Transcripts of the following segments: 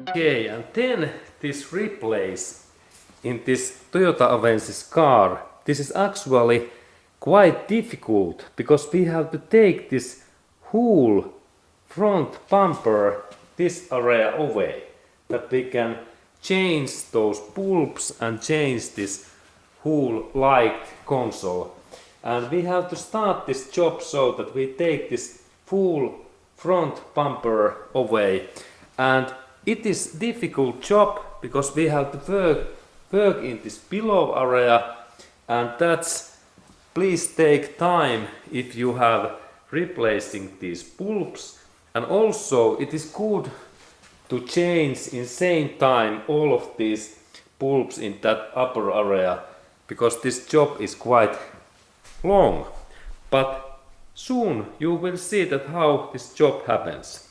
Okay, and then this replace in this Toyota Avensis car, this is actually quite difficult because we have to take this whole front bumper, this area away, that we can change those bulbs and change this whole light console. And we have to start this job so that we take this full front bumper away. And it is difficult job because we have to work in this below area, and that's, please take time if you have replacing these bulbs. And also it is good to change in same time all of these bulbs in that upper area, because this job is quite long. But soon you will see that how this job happens.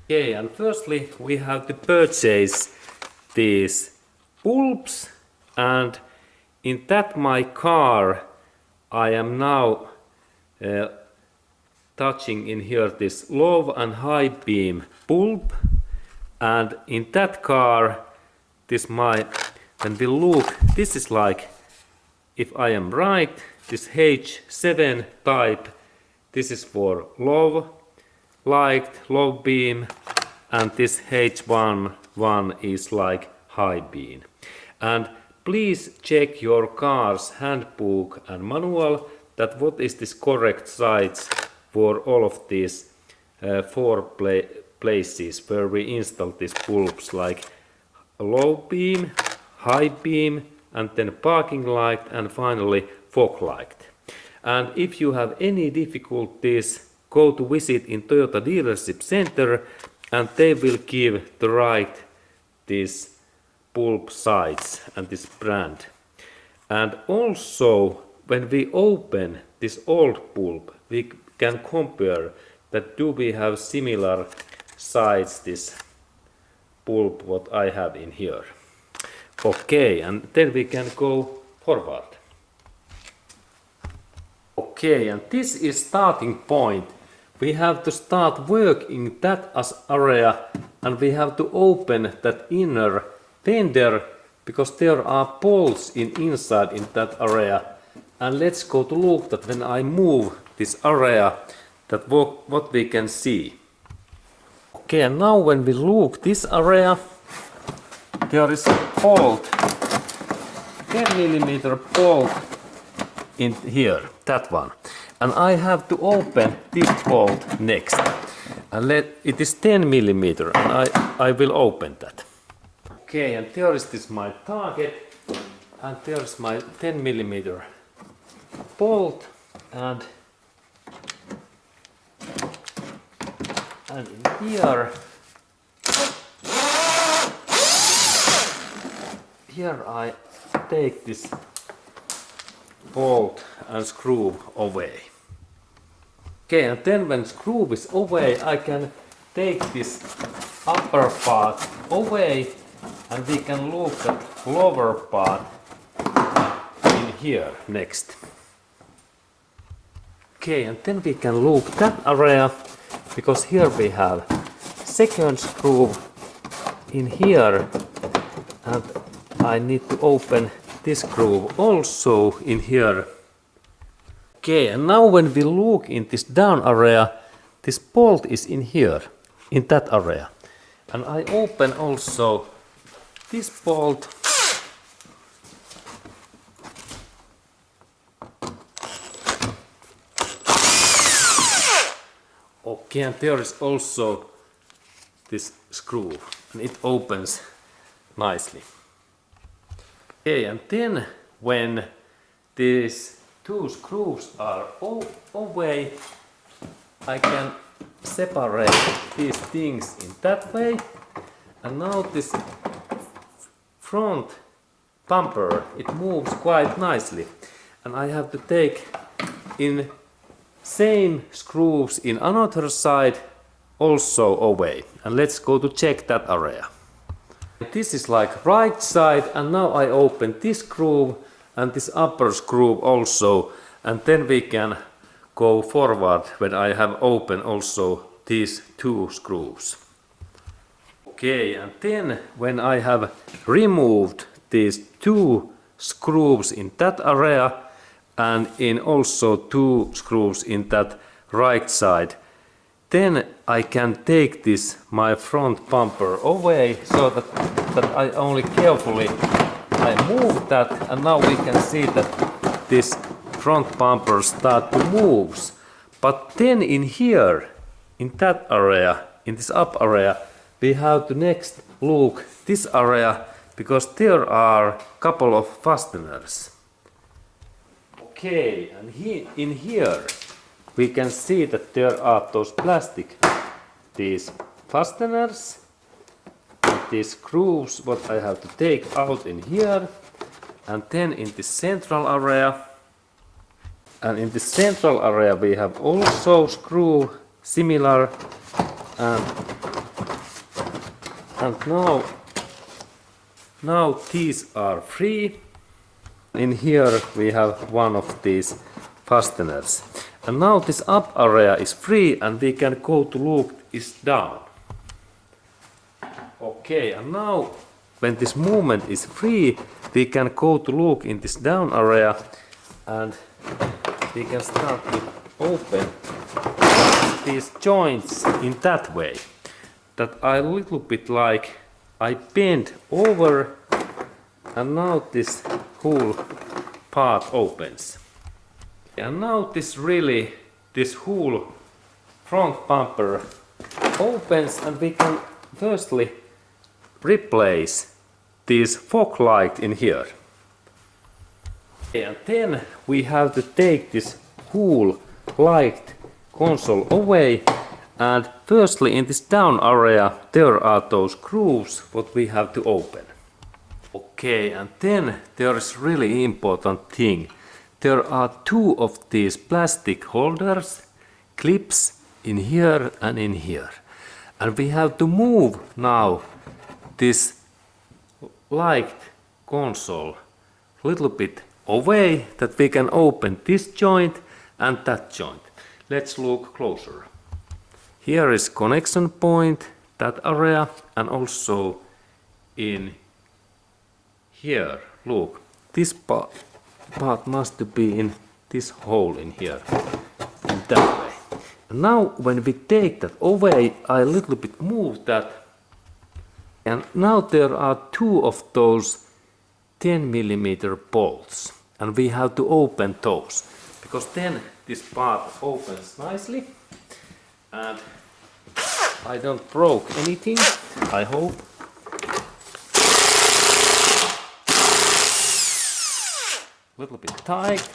Okay, and firstly we have to purchase these bulbs, and in that my car I am now touching in here this low and high beam bulb, and in that car this my, when we look, this is like, if I am right, this H7 type, this is for low light, low beam, and this H1 is like high beam. And please check your car's handbook and manual that what is this correct size for all of these four places where we install these bulbs, like low beam, high beam, and then parking light, and finally fog light. And if you have any difficulties, go to visit in Toyota dealership center, and they will give the right this bulb size and this brand. And also when we open this old bulb, we can compare that do we have similar size this bulb what I have in here. Okay, and then we can go forward. Okay, and this is starting point. We have to start working that as area, and we have to open that inner fender because there are bolts inside in that area. And let's go to look that when I move this area, that what we can see. Okay, and now when we look this area, there is a bolt, 10mm bolt in here, that one. And I have to open this bolt next. And it is 10mm, and I will open that. Okay, and there is this my target, and there is my 10mm bolt, and in here I take this bolt and screw away. Okay, and then when screw is away, I can take this upper part away, and we can look at lower part in here next. Okay, and then we can look that area, because here we have second screw in here, and I need to open this screw also in here. Okay, and now when we look in this down area, this bolt is in here, in that area. And I open also this bolt. Okay, and there is also this screw, and it opens nicely. Okay, and then when these two screws are away, I can separate these things in that way. And now this front bumper, it moves quite nicely. And I have to take in same screws in another side also away. And let's go to check that area. This is like right side, and now I open this screw and this upper screw also, and then we can go forward when I have opened also these two screws. Okay, and then when I have removed these two screws in that area and in also two screws in that right side, then I can take this my front bumper away so that I only carefully I move that, and now we can see that this front bumper start to move. But then in here, in that area, in this up area, we have to next look this area because there are a couple of fasteners. Okay, and in here we can see that there are those plastic, these fasteners, and these screws what I have to take out in here, and then in the central area. And in the central area we have also screw similar, and now these are free. In here we have one of these fasteners. And now this up area is free and we can go to look is down. Okay, and now when this movement is free, we can go to look in this down area and we can start to open these joints in that way. That I little bit like I bend over and now this whole part opens. And now this whole front bumper opens and we can firstly replace this fog light in here. And then we have to take this whole light console away, and firstly in this down area there are those screws what we have to open. Okay, and then there is really important thing. There are two of these plastic holders, clips in here and in here. And we have to move now this light console a little bit away that we can open this joint and that joint. Let's look closer. Here is connection point, that area, and also in here. Look, this part must be in this hole in here, in that way. And now when we take that away, I little bit move that, and now there are two of those 10mm bolts, and we have to open those because then this part opens nicely, and I don't broke anything, I hope. Little bit tight.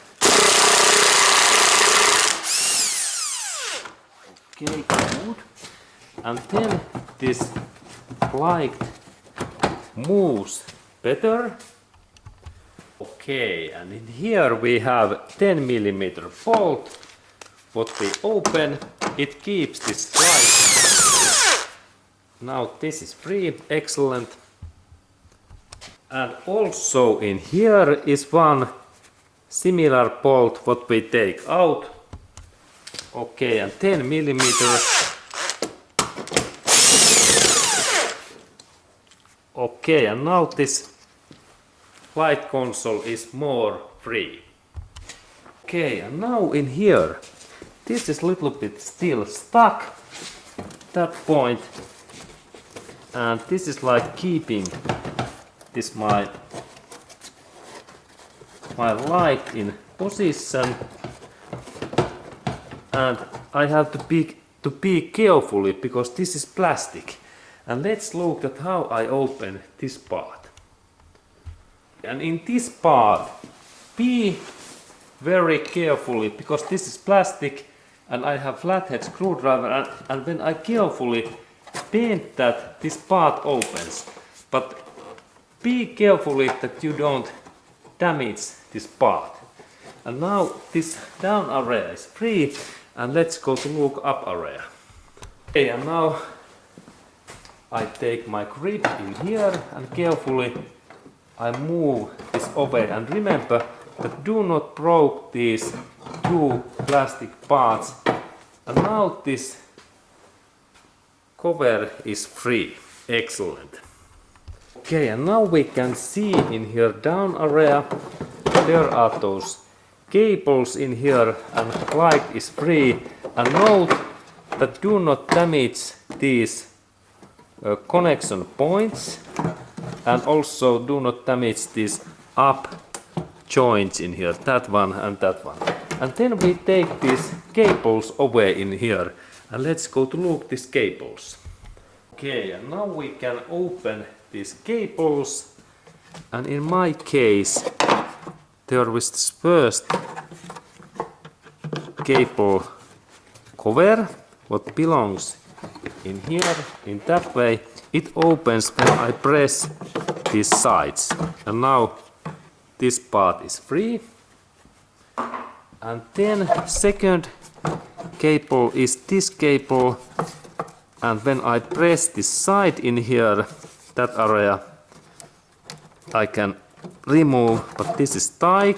Okay, good. And then this light moves better. Okay, and in here we have 10mm bolt. What we open, it keeps this light. Now this is free, excellent. And also in here is one similar bolt what we take out. Okay, and 10mm. Okay, and now this light console is more free. Okay, and now in here, this is a little bit still stuck, that point, and this is like keeping this my light in position, and I have to be carefully because this is plastic. And let's look at how I open this part. And in this part, be very carefully because this is plastic and I have flathead screwdriver, and when I carefully bend that, this part opens. But be carefully that you don't damage this part. And now this down area is free, and let's go to look up area. Okay, and now I take my grip in here and carefully I move this away, and remember that do not broke these two plastic parts, and now this cover is free. Excellent. Okay, and now we can see in here down area there are those cables in here, and light is free. And note that do not damage these connection points, and also do not damage these up joints in here, that one and that one. And then we take these cables away in here, and let's go to look these cables. Okay, and now we can open these cables, and in my case there is this first cable cover what belongs in here. In that way it opens when I press these sides, and now this part is free. And then second cable is this cable, and when I press this side in here, that area I can remove, but this is tight.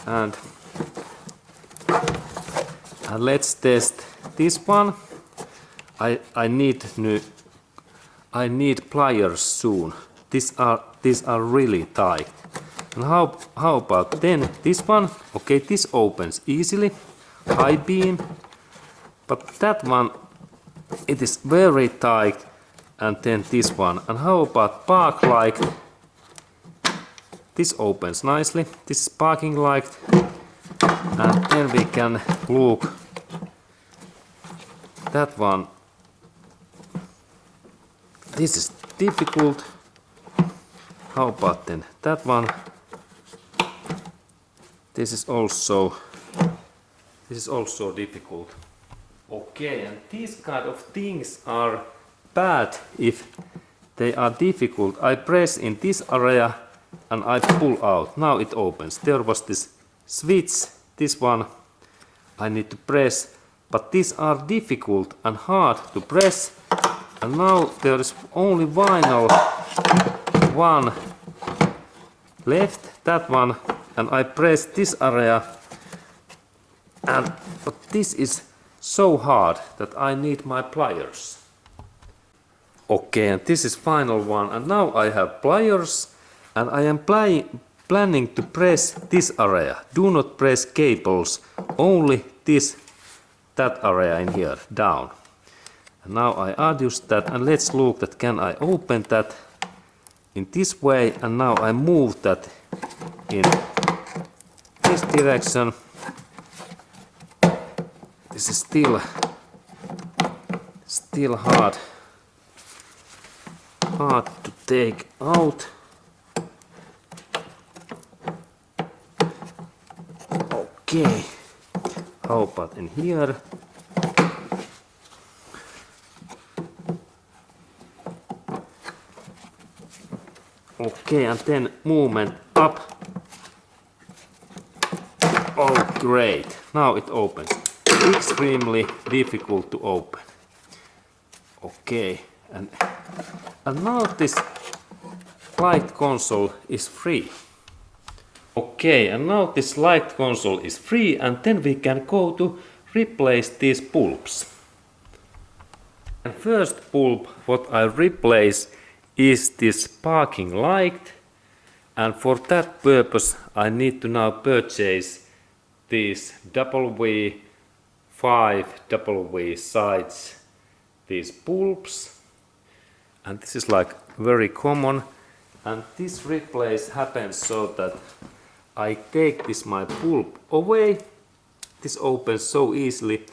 And let's test this one. I need pliers soon. These are really tight. And how about then this one? Okay, this opens easily, high beam, but that one, it is very tight. And then this one. And how about park light? This opens nicely. This is parking light. And then we can look that one. This is difficult. How about then that one? This is also difficult. Okay, and these kind of things are bad if they are difficult. I press in this area and I pull out. Now it opens. There was this switch, this one I need to press, but these are difficult and hard to press. And now there is only vinyl one left, that one, and I press this area, but this is so hard that I need my pliers. Okay, and this is final one, and now I have pliers, and I am planning to press this area. Do not press cables, only that area in here, down. And now I adjust that, and let's look that can I open that in this way, and now I move that in this direction. This is still hard to take out. Okay, how about in here? Okay, and then movement up. Oh, great. Now it opens. Extremely difficult to open. Okay, and now this light console is free. Okay, and now this light console is free, and then we can go to replace these bulbs. And first bulb what I replace is this parking light, and for that purpose I need to now purchase these W5W sides, these bulbs, and this is like very common. And this replace happens so that I take this my bulb away. This opens so easily,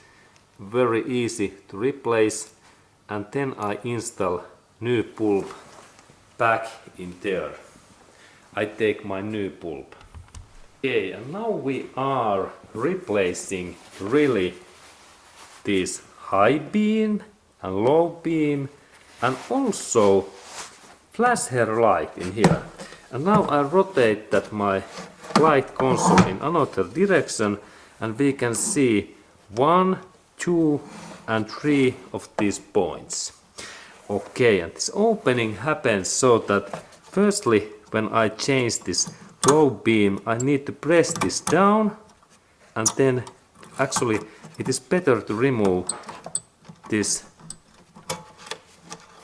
very easy to replace, and then I install new bulb back in there. I take my new bulb. Okay, and now we are replacing really this high beam and low beam, and also flash hair light in here. And now I rotate that my light console in another direction, and we can see 1, 2 and 3 of these points. Okay, and this opening happens so that firstly when I change this low beam I need to press this down, and then actually it is better to remove this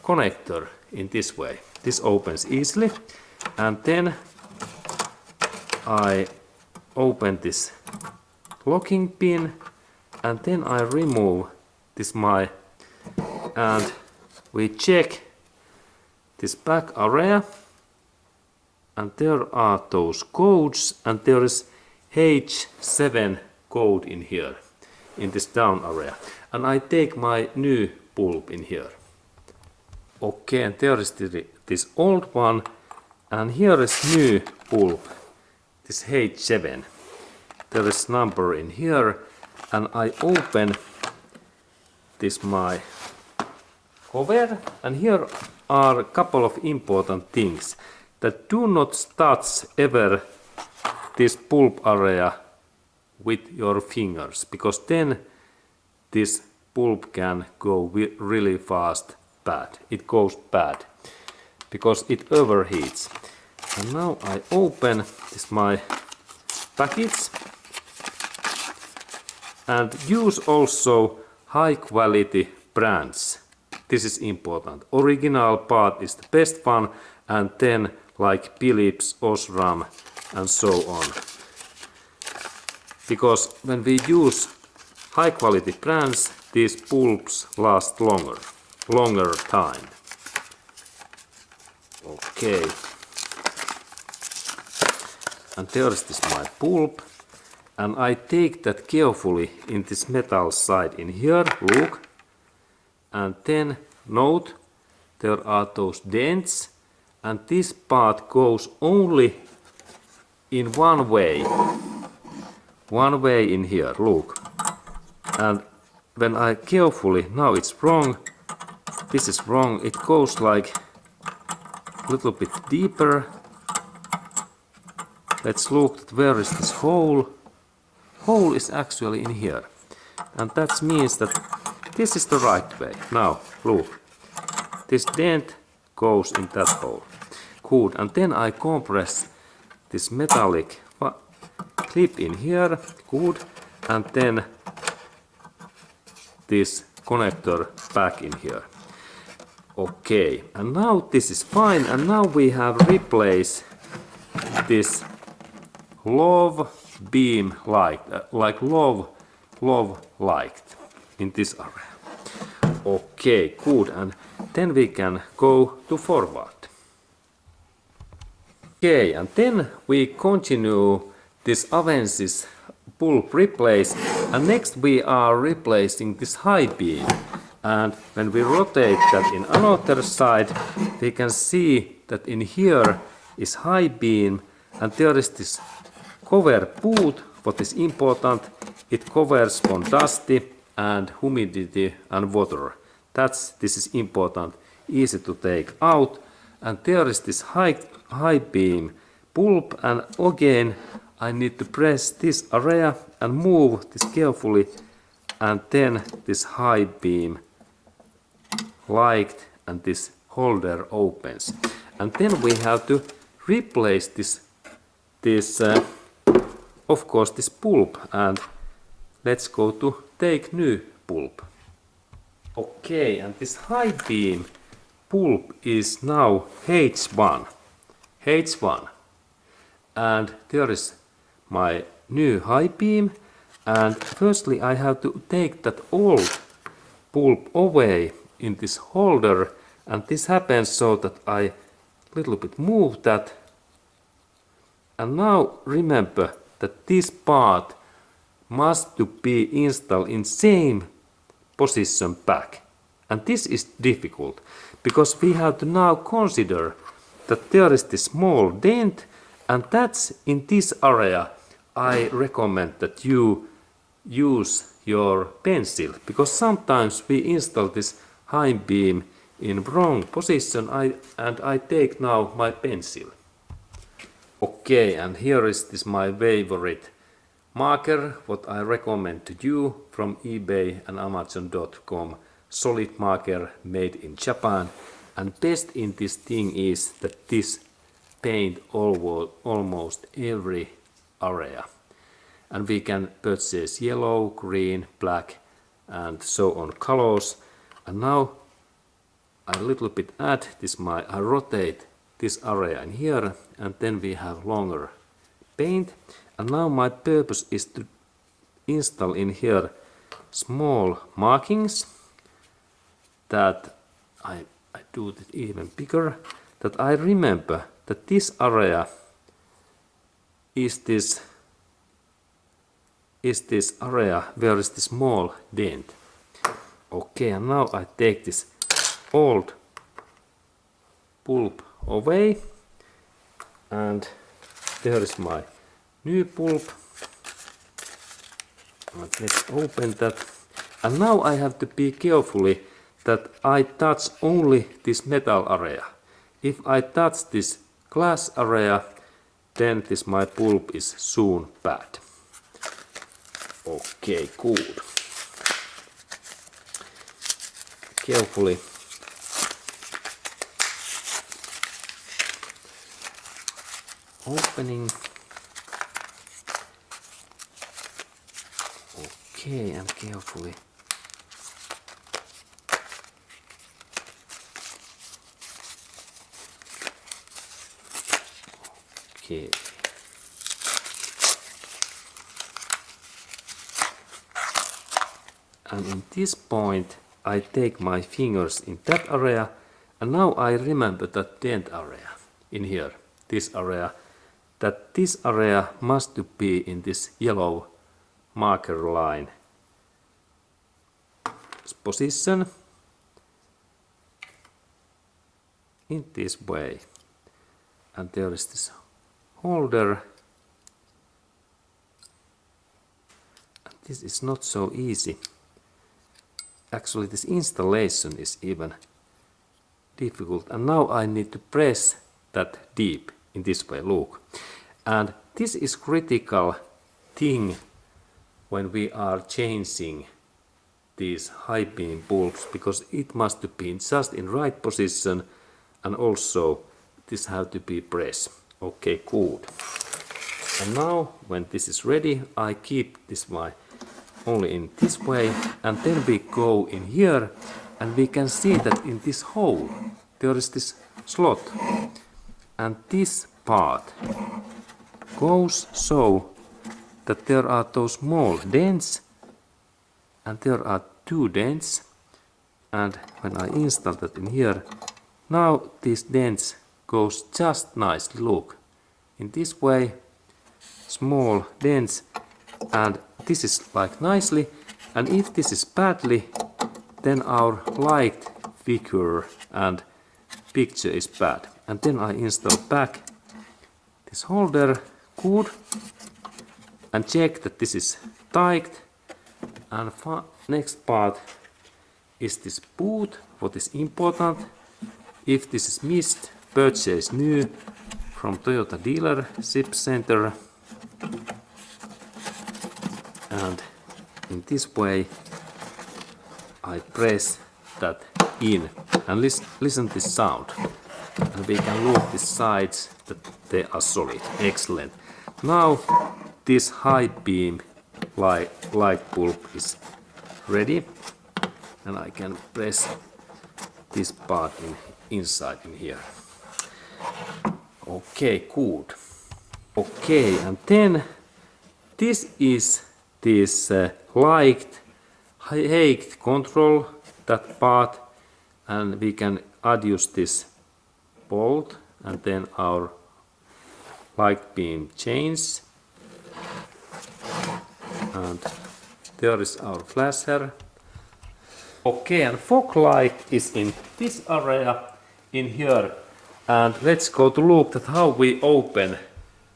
connector in this way. This opens easily, and then I open this locking pin, and then I remove this and we check this back area, and there are those codes, and there is H7 code in here, in this down area, and I take my new bulb in here. Okay, and there is this old one, and here is new bulb, this H7. There is number in here, and I open this my cover, and here are a couple of important things, that do not touch ever this bulb area with your fingers, because then this bulb can go really fast bad. It goes bad because it overheats. And now I open this my package, and use also high quality brands. This is important. Original part is the best one, and then like BULBS, Osram, and so on. Because when we use high quality brands, these bulbs last longer time. Okay. And there is this my bulb, and I take that carefully in this metal side in here, look, and then note there are those dents, and this part goes only in one way in here, look. And when I carefully, now it's wrong, this is wrong, it goes like a little bit deeper. Let's look at where is this hole. Hole is actually in here, and that means that this is the right way. Now look, this dent goes in that hole. Good, and then I compress this metallic clip in here, good, and then this connector back in here. Okay, and now this is fine, and now we have replaced this low beam light, like low light in this area. Okay, good, and then we can go to forward. Okay, and then we continue this Avensis bulb replace, and next we are replacing this high beam. And when we rotate that in another side, we can see that in here is high beam, and there is this cover boot. What is important, it covers from dusty and humidity and water. This is important, easy to take out. And there is this high beam bulb, and again I need to press this area and move this carefully, and then this high beam light and this holder opens. And then we have to replace this of course this bulb, and let's go to take new bulb. Okay, and this high beam bulb is now H1, and there is my new high beam, and firstly I have to take that old bulb away in this holder, and this happens so that I little bit move that. And now remember that this part must to be installed in same position back, and this is difficult because we have to now consider that there is this small dent, and that's in this area. I recommend that you use your pencil, because sometimes we install this high beam in wrong position, and I take now my pencil. Okay, and here is this my favorite marker, what I recommend to you from eBay and Amazon.com. Solid marker made in Japan, and best in this thing is that this paint almost every area. and we can purchase yellow, green, black and so on colors. And now I little bit add this, I rotate this area in here, and then we have longer paint. And now my purpose is to install in here small markings that I do it even bigger, that I remember that this area is this area where is the small dent. Okay, and now I take this old bulb away, and there is my new bulb. And let's open that. And now I have to be carefully that I touch only this metal area. If I touch this glass area, then this my bulb is soon bad. Okay, good. Carefully. Opening. Okay, and carefully. Okay. And in this point I take my fingers in that area, and now I remember that dent area in here, this area, that this area must be in this yellow marker line position in this way. And there is this holder. And this is not so easy. Actually, this installation is even difficult. And now I need to press that deep in this way, look. And this is critical thing when we are changing these high beam bulbs, because it must be just in right position, and also this have to be pressed. Okay, good. And now when this is ready, I keep this only in this way, and then we go in here, and we can see that in this hole there is this slot, and this part goes so that there are those small dents, and there are 2 dents. And when I install that in here, now these dents goes just nicely, look, in this way, small dents, and this is like nicely. And if this is badly, then our light figure and picture is bad. And then I install back this holder, good, and check that this is tight. And next part is this boot, what is important. If this is missed, purchase new from Toyota dealership center. And in this way I press that in, and listen this sound, and we can look the sides that they are solid. Excellent. Now this high beam light bulb is ready, and I can press this part inside in here. Okay, good. Okay, and then this is this light height control, that part, and we can adjust this bolt, and then our light beam change. And there is our flasher. Okay, and fog light is in this area in here. And let's go to look at how we open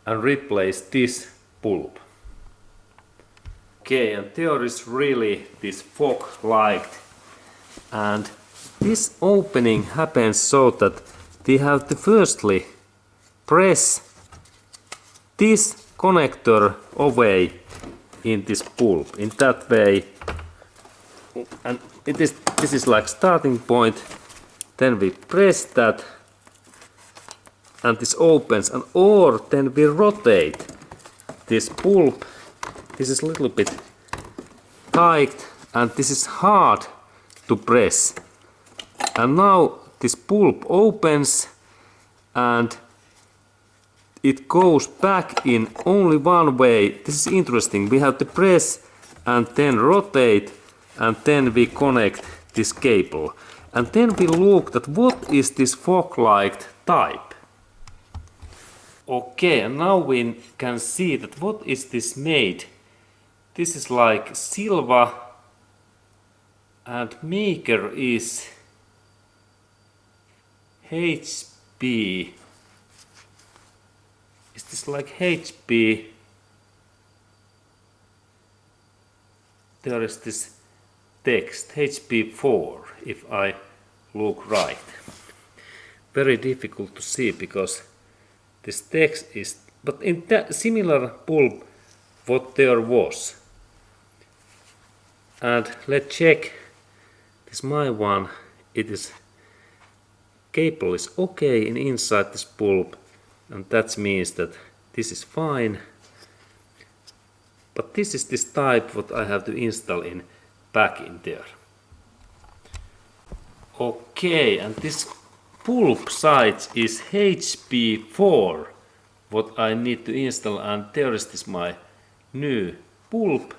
and replace this bulb. Okay, and there is really this fog light. And this opening happens so that we have to firstly press this connector away in this bulb in that way, and this is like starting point. Then we press that, and this opens, and or then we rotate this bulb this is a little bit tight and this is hard to press. And now this bulb opens and it goes back in only one way. This is interesting. We have to press and then rotate and then we connect this cable. And then we look at what is this fog light type. Okay, and now we can see that what is this made. This is like silver and maker is HP. Is this like HP? There is this text HP4 if I look right. Very difficult to see because this text is, but in that similar bulb what there was. And let's check this my one. It is cable is okay in inside this bulb, and that means that this is fine. But this is this type what I have to install in back in there. Okay, and this bulb size is HP4 what I need to install, and there is this my new bulb,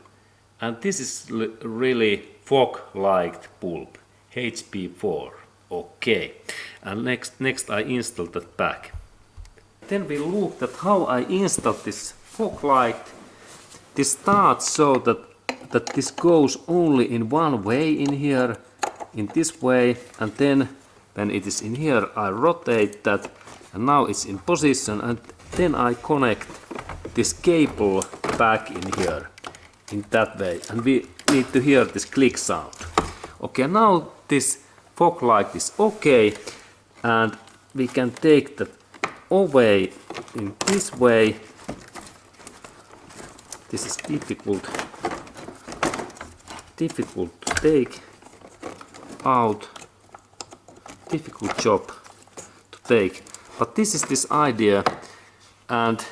and this is really fog light bulb HP4. Okay, and next I install that back. Then we looked at how I install this fog light. This starts so that this goes only in one way in here, in this way, and then when it is in here I rotate that and now it's in position, and then I connect this cable back in here in that way, and we need to hear this click sound. Okay, now this fog light is okay, and we can take that away in this way. This is difficult to take out, difficult job to take, but this is this idea, and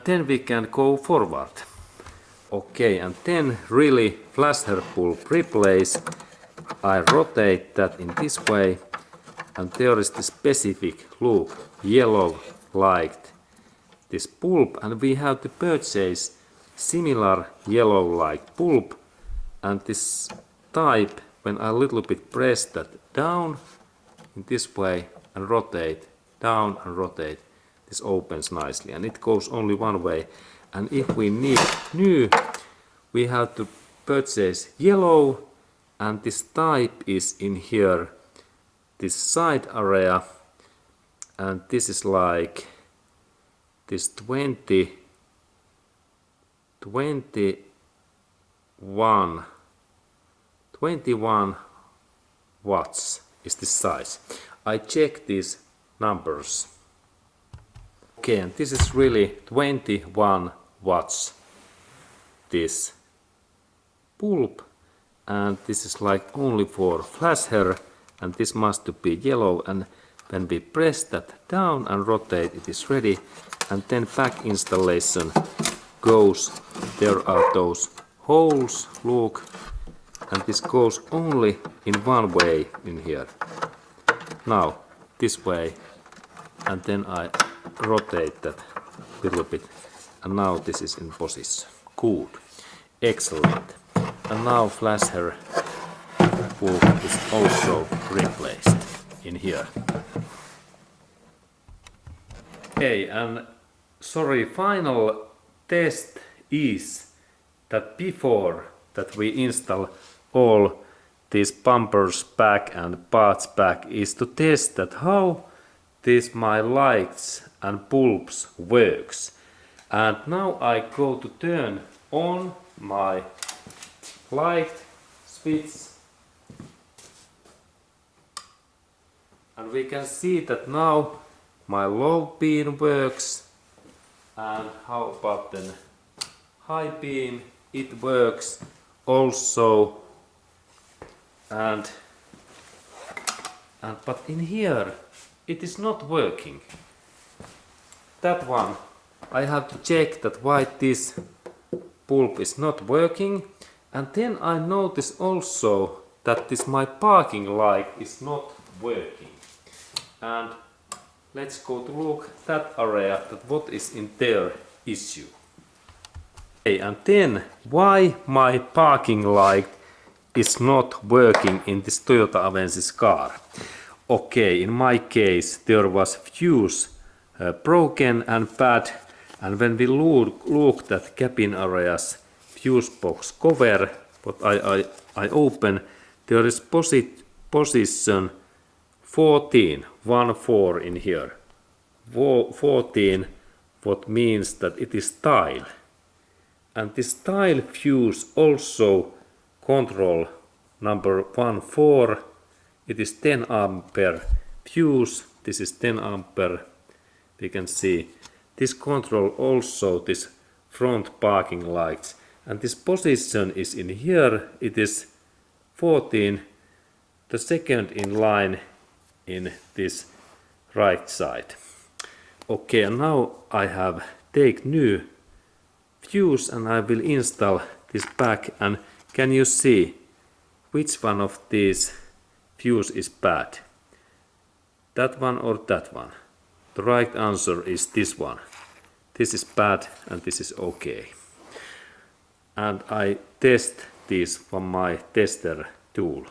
then we can go forward. Okay, and then really flasher bulb replace. I rotate that in this way, and there is the specific look, yellow light, this bulb, and we have to purchase similar yellow light bulb, and this type, when I little bit press that down in this way and rotate, down and rotate, this opens nicely, and it goes only one way. And if we need new, we have to purchase yellow, and this type is in here, this side area, and this is like this 21 watts is this size. I check these numbers. Okay, and this is really 21 watts, this bulb, and this is like only for flasher, and this must be yellow, and when we press that down and rotate, it is ready, and then back installation goes, there are those holes, look, and this goes only in one way in here. Now this way, and then I rotate that a little bit, and now this is in position. Good, excellent. And now flasher bulb is also replaced in here. Okay, and sorry, final test is that before that we install all these bumpers back and parts back, is to test that how these my lights and bulbs works. And now I go to turn on my light switch, and we can see that now my low beam works, and how about the high beam, it works also, and but in here it is not working. That one I have to check that why this bulb is not working. And then I notice also that this my parking light is not working. And let's go to look that area, that what is in their issue. Okay, and then why my parking light is not working in this Toyota Avensis car. Okay, in my case there was fuse broken and bad, and when we looked at cabin areas fuse box cover, what I open, there is position 14 in here. 14, what means that it is tile. And this tile fuse also control number 14. It is 10 ampere fuse. This is 10 ampere. We can see this control also this front parking lights. And this position is in here. It is 14, the second in line in this right side. Okay, and now I have take new fuse and I will install this back. And can you see which one of these fuse is bad? That one or that one? The right answer is this one. This is bad and this is okay. And I test this from my tester tool.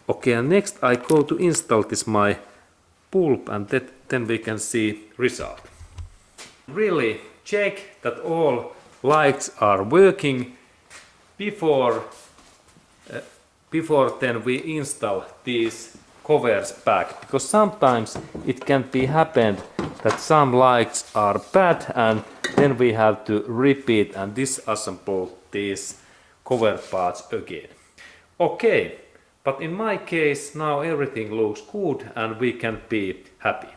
Okay, and next I go to install this my bulb, and then we can see result. Really check that all lights are working before then we install these covers back, because sometimes it can be happened that some lights are bad and then we have to repeat and disassemble these cover parts again. Okay, but in my case now everything looks good and we can be happy.